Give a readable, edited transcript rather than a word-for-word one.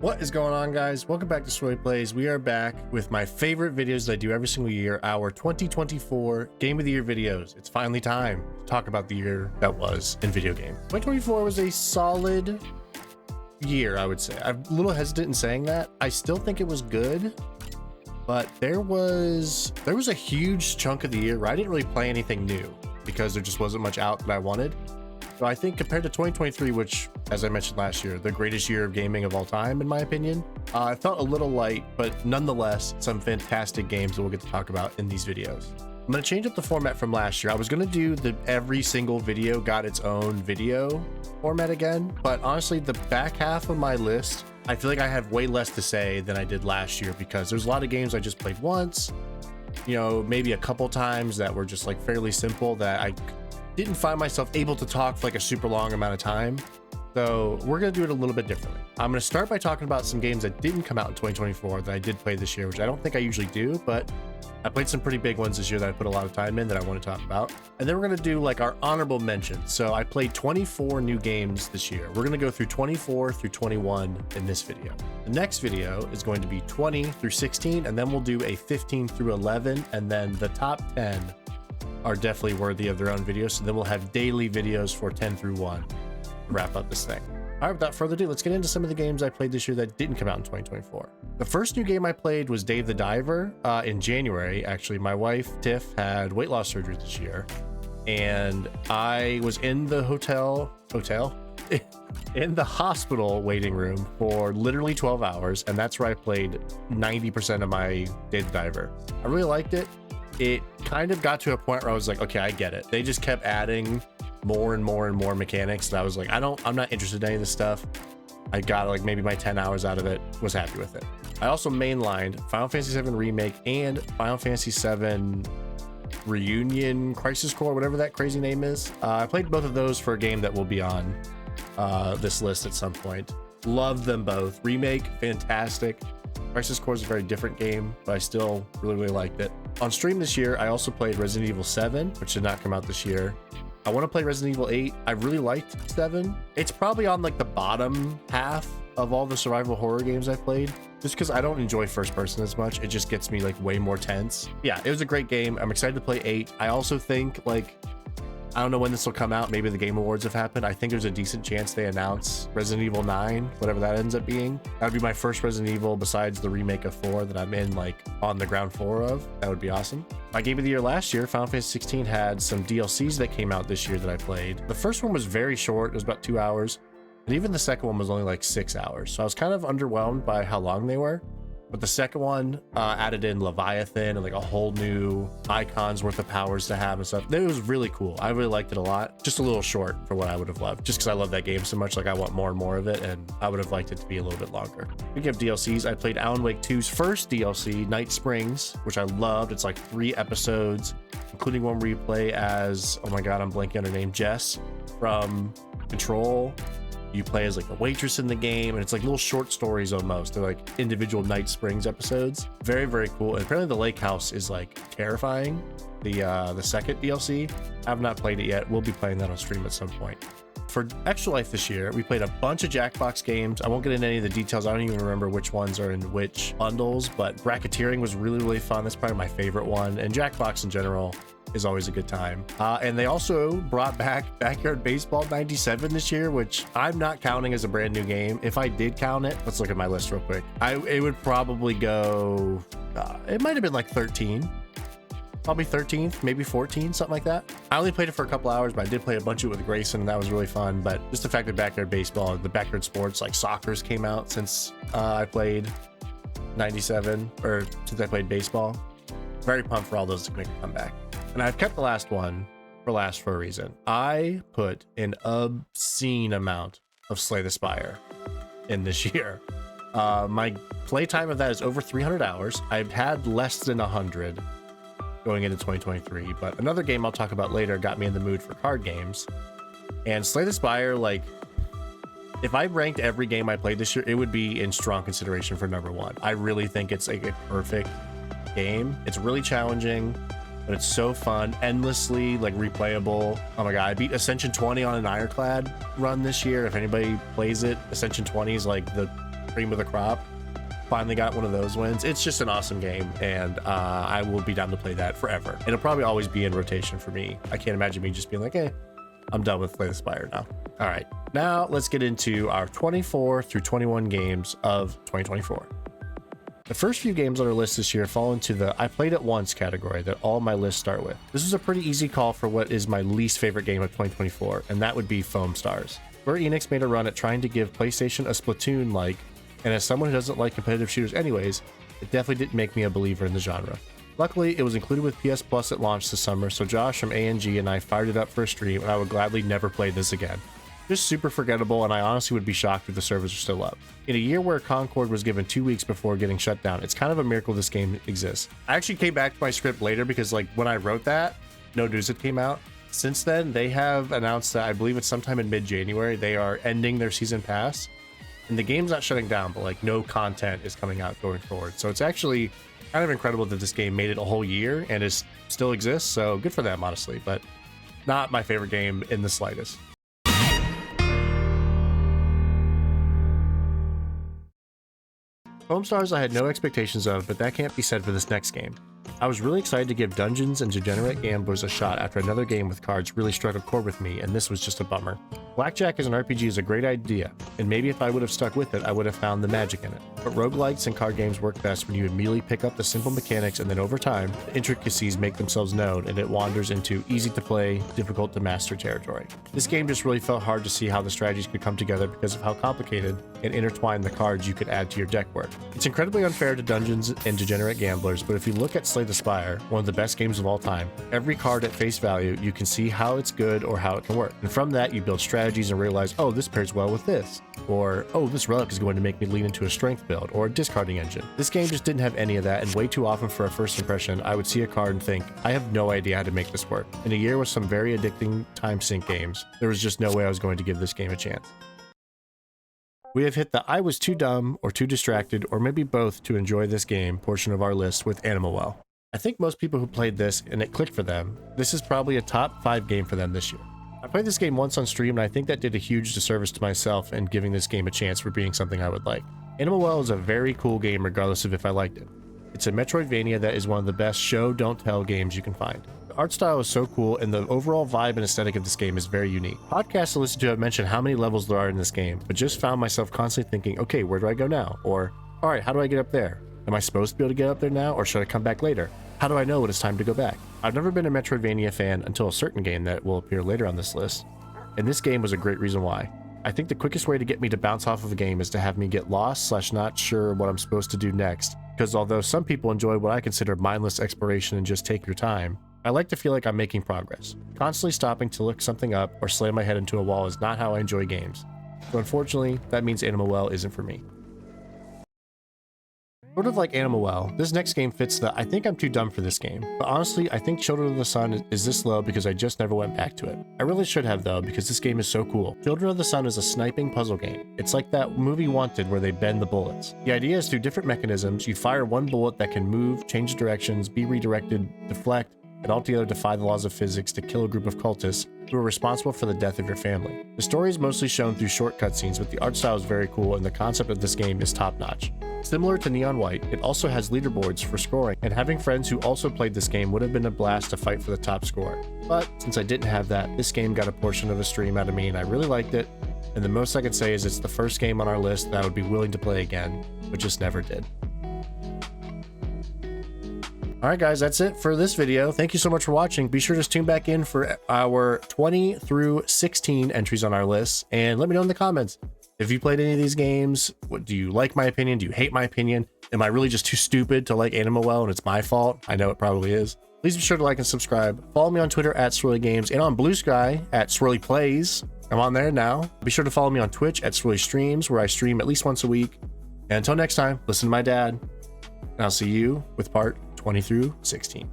What is going on, guys? Welcome back to Swirly Plays. We are back with my favorite videos that I do every single year, our 2024 Game of the Year videos. It's finally time to talk about the year that was in video game. 2024 was a solid year, I would say. I'm a little hesitant in saying that. I still think it was good, but there was a huge chunk of the year where I didn't really play anything new because there just wasn't much out that I wanted. So I think compared to 2023, which, as I mentioned last year, the greatest year of gaming of all time, in my opinion, I felt a little light, but nonetheless, some fantastic games that we'll get to talk about in these videos. I'm going to change up the format from last year. I was going to do every single video got its own video format again, but honestly, the back half of my list, I feel like I have way less to say than I did last year because there's a lot of games I just played once, you know, maybe a couple times that were just like fairly simple that I didn't find myself able to talk for like a super long amount of time. So we're going to do it a little bit differently. I'm going to start by talking about some games that didn't come out in 2024 that I did play this year, which I don't think I usually do, but I played some pretty big ones this year that I put a lot of time in that I want to talk about. And then we're going to do like our honorable mentions. So I played 24 new games this year. We're going to go through 24 through 21 in this video. The next video is going to be 20 through 16, and then we'll do a 15 through 11, and then the top 10 are definitely worthy of their own videos. So then we'll have daily videos for 10 through 1 to wrap up this thing. All right, without further ado, let's get into some of the games I played this year that didn't come out in 2024. The first new game I played was Dave the Diver in January. Actually, my wife, Tiff, had weight loss surgery this year, and I was in the in the hospital waiting room for literally 12 hours, and that's where I played 90% of my Dave the Diver. I really liked it. It kind of got to a point where I was like, okay, I get it. They just kept adding more and more and more mechanics, and I was like, I'm not interested in any of this stuff. I got like maybe my 10 hours out of it, was happy with it. I also mainlined Final Fantasy VII Remake and Final Fantasy VII Reunion Crisis Core, whatever that crazy name is. I played both of those for a game that will be on this list at some point. Loved them both. Remake, fantastic. Crisis Core is a very different game, but I still really liked it. On stream this year, I also played Resident Evil 7, which did not come out this year. I want to play Resident Evil 8. I really liked 7. It's probably on like the bottom half of all the survival horror games I played, just because I don't enjoy first person as much. It just gets me like way more tense. Yeah, it was a great game. I'm excited to play 8. I also think like, I don't know when this will come out. Maybe the Game Awards have happened. I think there's a decent chance they announce Resident Evil 9, whatever that ends up being. That would be my first Resident Evil besides the remake of 4 that I'm in like on the ground floor of. That would be awesome. My game of the year last year, Final Fantasy 16, had some DLCs that came out this year that I played. The first one was very short. It was about 2 hours. And even the second one was only like 6 hours. So I was kind of underwhelmed by how long they were. But the second one added in Leviathan and like a whole new icons worth of powers to have and stuff. It was really cool. I really liked it a lot. Just a little short for what I would have loved. Just because I love that game so much, like I want more and more of it, and I would have liked it to be a little bit longer. Speaking of DLCs, I played Alan Wake 2's first DLC, Night Springs, which I loved. It's like 3 episodes, including one where you play as, oh my god, I'm blanking on her name, Jess from Control. You play as like a waitress in the game, and it's like little short stories almost. They're like individual Night Springs episodes. Very cool. And apparently the lake house is like terrifying. The second DLC, I have not played it yet. We'll be playing that on stream at some point. For Extra Life this year, we played a bunch of Jackbox games. I won't get into any of the details. I don't even remember which ones are in which bundles, but bracketeering was really fun. That's probably my favorite one. And Jackbox in general is always a good time. And they also brought back Backyard Baseball 97 this year, which I'm not counting as a brand new game. If I did count it, let's look at my list real quick. It would probably go, it might have been like 13. Probably 13th, maybe 14, something like that. I only played it for a couple hours, but I did play a bunch of it with Grayson, and that was really fun. But just the fact that Backyard Baseball, the backyard sports like soccer's came out since I played 97, or since I played baseball. Very pumped for all those to make a comeback. And I've kept the last one for last for a reason. I put an obscene amount of Slay the Spire in this year. My playtime of that is over 300 hours. I've had less than 100 going into 2023, but another game I'll talk about later got me in the mood for card games. And Slay the Spire, like, if I ranked every game I played this year, it would be in strong consideration for number 1. I really think it's like a perfect game. It's really challenging, but it's so fun, endlessly like replayable. Oh my god, I beat Ascension 20 on an Ironclad run this year. If anybody plays it, Ascension 20 is like the cream of the crop. Finally got one of those wins. It's just an awesome game, and I will be down to play that forever. It'll probably always be in rotation for me. I can't imagine me just being like, I'm done with Slay the Spire now. All right, now let's get into our 24 through 21 games of 2024. The first few games on our list this year fall into the I played it once category that all my lists start with. This was a pretty easy call for what is my least favorite game of 2024, and that would be Foam Stars. Square Enix made a run at trying to give PlayStation a Splatoon-like, and as someone who doesn't like competitive shooters anyways, it definitely didn't make me a believer in the genre. Luckily, it was included with PS Plus at launch this summer, so Josh from ANG and I fired it up for a stream, and I would gladly never play this again. Just super forgettable, and I honestly would be shocked if the servers are still up. In a year where Concord was given 2 weeks before getting shut down, it's kind of a miracle this game exists. I actually came back to my script later because like when I wrote that, no news had came out. Since then, they have announced that I believe it's sometime in mid-January, they are ending their season pass. And the game's not shutting down, but like no content is coming out going forward. So it's actually kind of incredible that this game made it a whole year and is still exists. So good for them, honestly, but not my favorite game in the slightest. Foam Stars I had no expectations of, but that can't be said for this next game. I was really excited to give Dungeons and Degenerate Gamblers a shot after another game with cards really struck a chord with me, and this was just a bummer. Blackjack as an RPG is a great idea, and maybe if I would have stuck with it, I would have found the magic in it. But roguelikes and card games work best when you immediately pick up the simple mechanics, and then over time, the intricacies make themselves known, and it wanders into easy to play, difficult to master territory. This game just really felt hard to see how the strategies could come together because of how complicated and intertwined the cards you could add to your deck were. It's incredibly unfair to Dungeons and Degenerate Gamblers, but if you look at Slay the Spire, one of the best games of all time, every card at face value, you can see how it's good or how it can work. And from that, you build strategies and realize, oh, this pairs well with this. Or, oh, this relic is going to make me lean into a strength build or a discarding engine. This game just didn't have any of that, and way too often for a first impression, I would see a card and think, I have no idea how to make this work. In a year with some very addicting time sink games, there was just no way I was going to give this game a chance. We have hit the I was too dumb or too distracted or maybe both to enjoy this game portion of our list with Animal Well. I think most people who played this and it clicked for them, this is probably a top 5 game for them this year. I played this game once on stream and I think that did a huge disservice to myself in giving this game a chance for being something I would like. Animal Well is a very cool game regardless of if I liked it. It's a Metroidvania that is one of the best show don't tell games you can find. The art style is so cool and the overall vibe and aesthetic of this game is very unique. Podcasts I listen to have mentioned how many levels there are in this game, but just found myself constantly thinking, okay, where do I go now? Or, alright, how do I get up there? Am I supposed to be able to get up there now or should I come back later? How do I know when it's time to go back? I've never been a Metroidvania fan until a certain game that will appear later on this list, and this game was a great reason why. I think the quickest way to get me to bounce off of a game is to have me get lost / not sure what I'm supposed to do next, because although some people enjoy what I consider mindless exploration and just take your time, I like to feel like I'm making progress. Constantly stopping to look something up or slam my head into a wall is not how I enjoy games. So unfortunately, that means Animal Well isn't for me. Sort of like Animal Well, this next game fits the I think I'm too dumb for this game, but honestly I think Children of the Sun is this low because I just never went back to it. I really should have though because this game is so cool. Children of the Sun is a sniping puzzle game. It's like that movie Wanted where they bend the bullets. The idea is through different mechanisms, you fire one bullet that can move, change directions, be redirected, deflect, and altogether defy the laws of physics to kill a group of cultists who are responsible for the death of your family. The story is mostly shown through short cutscenes, but the art style is very cool and the concept of this game is top-notch. Similar to Neon White, it also has leaderboards for scoring, and having friends who also played this game would have been a blast to fight for the top score. But since I didn't have that, this game got a portion of a stream out of me and I really liked it, and the most I can say is it's the first game on our list that I would be willing to play again, but just never did. Alright guys, that's it for this video. Thank you so much for watching. Be sure to tune back in for our 20 through 16 entries on our list, and let me know in the comments. If you played any of these games, what do you like my opinion? Do you hate my opinion? Am I really just too stupid to like Animal Well and it's my fault? I know it probably is. Please be sure to like and subscribe. Follow me on Twitter at Swirly Games and on Blue Sky at Swirly Plays. I'm on there now. Be sure to follow me on Twitch at Swirly Streams, where I stream at least once a week. And until next time, listen to my dad, and I'll see you with part 20 through 16.